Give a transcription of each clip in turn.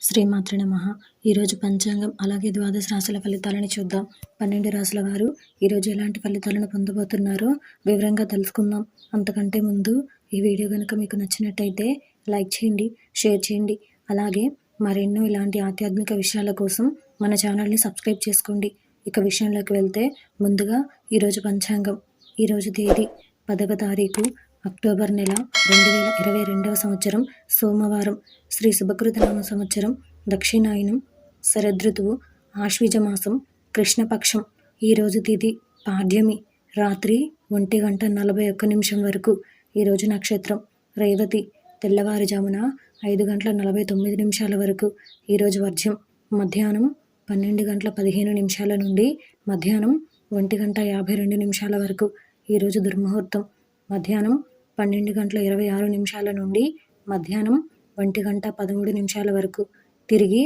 శ్రీమాత్రే నమః. ఈరోజు పంచాంగం అలాగే ద్వాదశ రాశుల ఫలితాలను చూద్దాం. 12 రాశుల వారు ఈరోజు ఎలాంటి ఫలితాలను పొందబోతున్నారో వివరంగా తెలుసుకుందాం. అంతకంటే ముందు ఈ వీడియో కనుక మీకు నచ్చినట్టయితే లైక్ చేయండి, షేర్ చేయండి. అలాగే మరెన్నో ఇలాంటి ఆధ్యాత్మిక విషయాల కోసం మన ఛానల్ని సబ్స్క్రైబ్ చేసుకోండి. ఇక విషయంలోకి వెళ్తే ముందుగా ఈరోజు పంచాంగం. ఈరోజు తేదీ 10వ తారీఖు అక్టోబర్ నెల 2022వ సంవత్సరం సోమవారం. శ్రీ శుభకృతనామ సంవత్సరం దక్షిణాయనం, శరదృతువు, ఆశ్వీజ మాసం, కృష్ణపక్షం. ఈరోజు తిథి పాడ్యమి, రాత్రి 1:41 వరకు. ఈరోజు నక్షత్రం రేవతి, తెల్లవారుజామున 5:49 వరకు. ఈరోజు వర్జ్యం మధ్యాహ్నం 12:15 నుండి మధ్యాహ్నం 1:52 వరకు. ఈరోజు దుర్ముహూర్తం మధ్యాహ్నం 12:26 నుండి మధ్యాహ్నం 1:13 వరకు. తిరిగి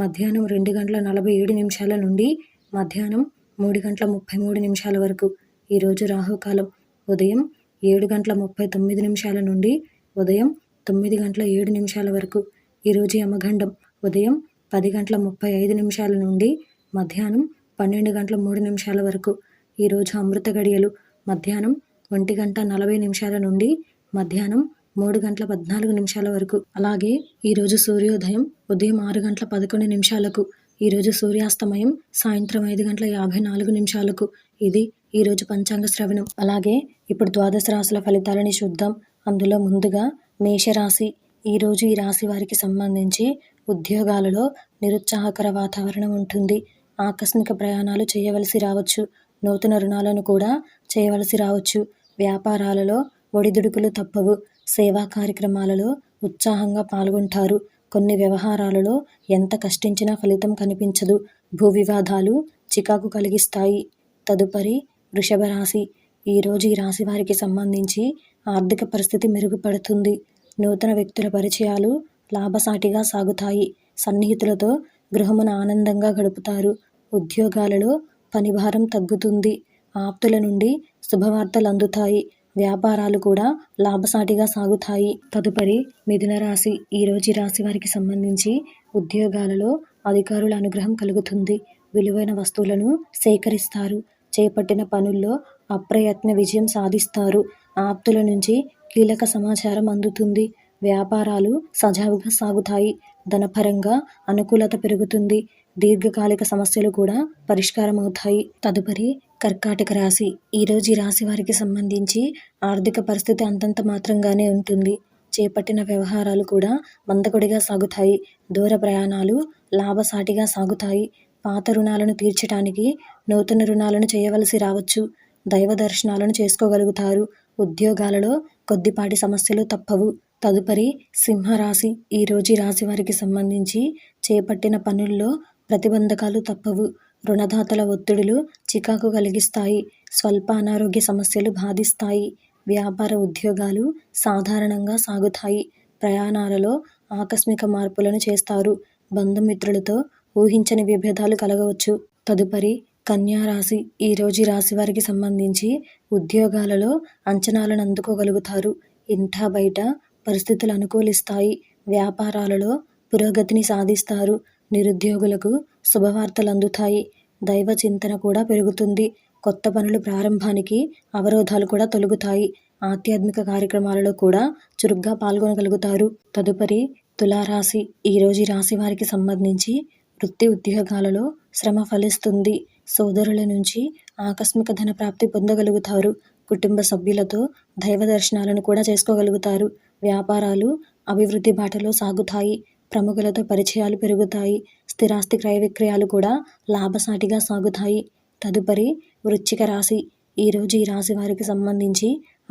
మధ్యాహ్నం 2:47 నుండి మధ్యాహ్నం 3:33 వరకు. ఈరోజు రాహుకాలం ఉదయం 7:39 నుండి ఉదయం 9:07 వరకు. ఈరోజు యమగండం ఉదయం 10:35 నుండి మధ్యాహ్నం 12:03 వరకు. ఈరోజు అమృత గడియలు మధ్యాహ్నం 1:40 నుండి మధ్యాహ్నం 3:14 వరకు. అలాగే ఈరోజు సూర్యోదయం ఉదయం 6:11. ఈరోజు సూర్యాస్తమయం సాయంత్రం 5:54. ఇది ఈరోజు పంచాంగ శ్రవణం. అలాగే ఇప్పుడు ద్వాదశ రాశుల ఫలితాలని చూద్దాం. అందులో ముందుగా మేషరాశి. ఈరోజు ఈ రాశి వారికి సంబంధించి ఉద్యోగాలలో నిరుత్సాహకర వాతావరణం ఉంటుంది. ఆకస్మిక ప్రయాణాలు చేయవలసి రావచ్చు. నూతన రుణాలను కూడా చేయవలసి రావచ్చు. వ్యాపారాలలో ఒడిదుడుకులు తప్పవు. సేవా కార్యక్రమాలలో ఉత్సాహంగా పాల్గొంటారు. కొన్ని వ్యవహారాలలో ఎంత కష్టించినా ఫలితం కనిపించదు. భూ వివాదాలు చికాకు కలిగిస్తాయి. తదుపరి వృషభ రాశి. ఈరోజు ఈ రాశి వారికి సంబంధించి ఆర్థిక పరిస్థితి మెరుగుపడుతుంది. నూతన వ్యక్తుల పరిచయాలు లాభసాటిగా సాగుతాయి. సన్నిహితులతో గృహమున ఆనందంగా గడుపుతారు. ఉద్యోగాలలో పనిభారం తగ్గుతుంది. ఆప్తుల నుండి శుభవార్తలు అందుతాయి. వ్యాపారాలు కూడా లాభసాటిగా సాగుతాయి. తదుపరి మిథున రాశి. ఈరోజు ఈ రాశి వారికి సంబంధించి ఉద్యోగాలలో అధికారుల అనుగ్రహం కలుగుతుంది. విలువైన వస్తువులను సేకరిస్తారు. చేపట్టిన పనుల్లో అప్రయత్న విజయం సాధిస్తారు. ఆప్తుల నుంచి కీలక సమాచారం అందుతుంది. వ్యాపారాలు సజావుగా సాగుతాయి. ధనపరంగా అనుకూలత పెరుగుతుంది. దీర్ఘకాలిక సమస్యలు కూడా పరిష్కారం అవుతాయి. తదుపరి కర్కాటక రాశి. ఈరోజు ఈ రాశి వారికి సంబంధించి ఆర్థిక పరిస్థితి అంతంత మాత్రంగానే ఉంటుంది. చేపట్టిన వ్యవహారాలు కూడా మందకొడిగా సాగుతాయి. దూర ప్రయాణాలు లాభసాటిగా సాగుతాయి. పాత రుణాలను తీర్చడానికి నూతన రుణాలను చేయవలసి రావచ్చు. దైవ దర్శనాలను చేసుకోగలుగుతారు. ఉద్యోగాలలో కొద్దిపాటి సమస్యలు తప్పవు. తదుపరి సింహరాశి. ఈరోజు ఈ రాశి వారికి సంబంధించి చేపట్టిన పనుల్లో ప్రతిబంధకాలు తప్పవు. రుణదాతల ఒత్తిడులు చికాకు కలిగిస్తాయి. స్వల్ప అనారోగ్య సమస్యలు బాధిస్తాయి. వ్యాపార ఉద్యోగాలు సాధారణంగా సాగుతాయి. ప్రయాణాలలో ఆకస్మిక మార్పులను చేస్తారు. బంధుమిత్రులతో ఊహించని విభేదాలు కలగవచ్చు. తదుపరి కన్యా రాశి. ఈరోజు ఈ రాశి వారికి సంబంధించి ఉద్యోగాలలో అంచనాలను అందుకోగలుగుతారు. ఇంట బయట పరిస్థితులు అనుకూలిస్తాయి. వ్యాపారాలలో పురోగతిని సాధిస్తారు. నిరుద్యోగులకు శుభవార్తలు అందుతాయి. దైవ చింతన కూడా పెరుగుతుంది. కొత్త పనులు ప్రారంభానికి అవరోధాలు కూడా తొలగుతాయి. ఆధ్యాత్మిక కార్యక్రమాలలో కూడా చురుగ్గా పాల్గొనగలుగుతారు. తదుపరి తులారాశి. ఈరోజు ఈ రాశి వారికి సంబంధించి వృత్తి ఉద్యోగాలలో శ్రమ ఫలిస్తుంది. సోదరుల నుంచి ఆకస్మిక ధన ప్రాప్తి పొందగలుగుతారు. కుటుంబ సభ్యులతో దైవ దర్శనాలను కూడా చేసుకోగలుగుతారు. వ్యాపారాలు అభివృద్ధి బాటలో సాగుతాయి. ప్రముఖులతో పరిచయాలు పెరుగుతాయి. స్థిరాస్తి క్రయ విక్రయాలు కూడా లాభసాటిగా సాగుతాయి. తదుపరి వృశ్చిక రాశి. ఈరోజు ఈ రాశి వారికి సంబంధించి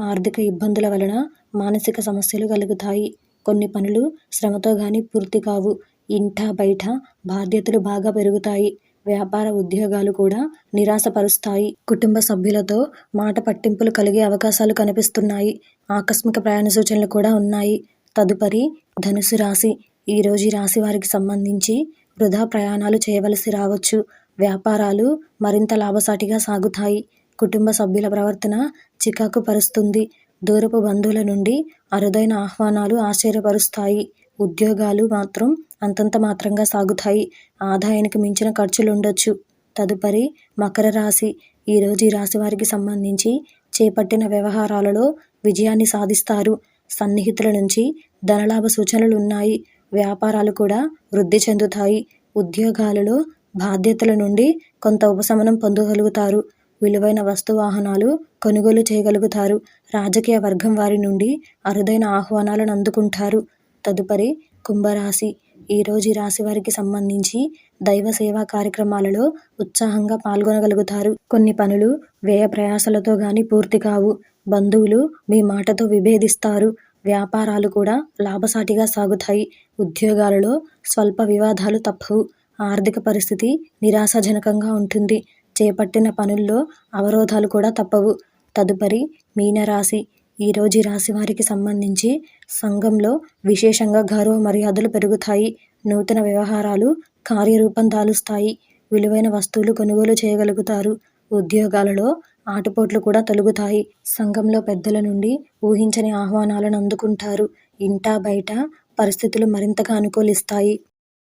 ఆర్థిక ఇబ్బందుల వలన మానసిక సమస్యలు కలుగుతాయి. కొన్ని పనులు శ్రమతో గాని పూర్తి కావు. ఇంట బయట బాధ్యతలు బాగా పెరుగుతాయి. వ్యాపార ఉద్యోగాలు కూడా నిరాశపరుస్తాయి. కుటుంబ సభ్యులతో మాట పట్టింపులు కలిగే అవకాశాలు కనిపిస్తున్నాయి. ఆకస్మిక ప్రయాణ సూచనలు కూడా ఉన్నాయి. తదుపరి ధనుసు రాశి. ఈరోజు ఈ రాశి వారికి సంబంధించి వృధా ప్రయాణాలు చేయవలసి రావచ్చు. వ్యాపారాలు మరింత లాభసాటిగా సాగుతాయి. కుటుంబ సభ్యుల ప్రవర్తన చికాకు పరుస్తుంది. దూరపు బంధువుల నుండి అరుదైన ఆహ్వానాలు ఆశ్చర్యపరుస్తాయి. ఉద్యోగాలు మాత్రం అంతంత మాత్రంగా సాగుతాయి. ఆదాయానికి మించిన ఖర్చులుండొచ్చు. తదుపరి మకర రాశి. ఈరోజు ఈ రాశి వారికి సంబంధించి చేపట్టిన వ్యవహారాలలో విజయాన్ని సాధిస్తారు. సన్నిహితుల నుంచి ధనలాభ సూచనలు ఉన్నాయి. వ్యాపారాలు కూడా వృద్ధి చెందుతాయి. ఉద్యోగాలలో బాధ్యతల నుండి కొంత ఉపశమనం పొందగలుగుతారు. విలువైన వస్తువాహనాలు కొనుగోలు చేయగలుగుతారు. రాజకీయ వర్గం వారి నుండి అరుదైన ఆహ్వానాలను అందుకుంటారు. తదుపరి కుంభరాశి. ఈరోజు ఈ రాశి వారికి సంబంధించి దైవ సేవా కార్యక్రమాలలో ఉత్సాహంగా పాల్గొనగలుగుతారు. కొన్ని పనులు వ్యయ ప్రయాసలతో గాని పూర్తి కావు. బంధువులు మీ మాటతో విభేదిస్తారు. వ్యాపారాలు కూడా లాభసాటిగా సాగుతాయి. ఉద్యోగాలలో స్వల్ప వివాదాలు తప్పవు. ఆర్థిక పరిస్థితి నిరాశాజనకంగా ఉంటుంది. చేపట్టిన పనుల్లో అవరోధాలు కూడా తప్పవు. తదుపరి మీనరాశి. ఈరోజు ఈ రాశి వారికి సంబంధించి సంఘంలో విశేషంగా గౌరవ మర్యాదలు పెరుగుతాయి. నూతన వ్యవహారాలు కార్యరూపం దాలుస్తాయి. విలువైన వస్తువులు కొనుగోలు చేయగలుగుతారు. ఉద్యోగాలలో ఆటుపోట్లు కూడా తొలగుతాయి. సంఘంలో పెద్దల నుండి ఊహించని ఆహ్వానాలను అందుకుంటారు. ఇంటా బయట పరిస్థితులు మరింతగా అనుకూలిస్తాయి.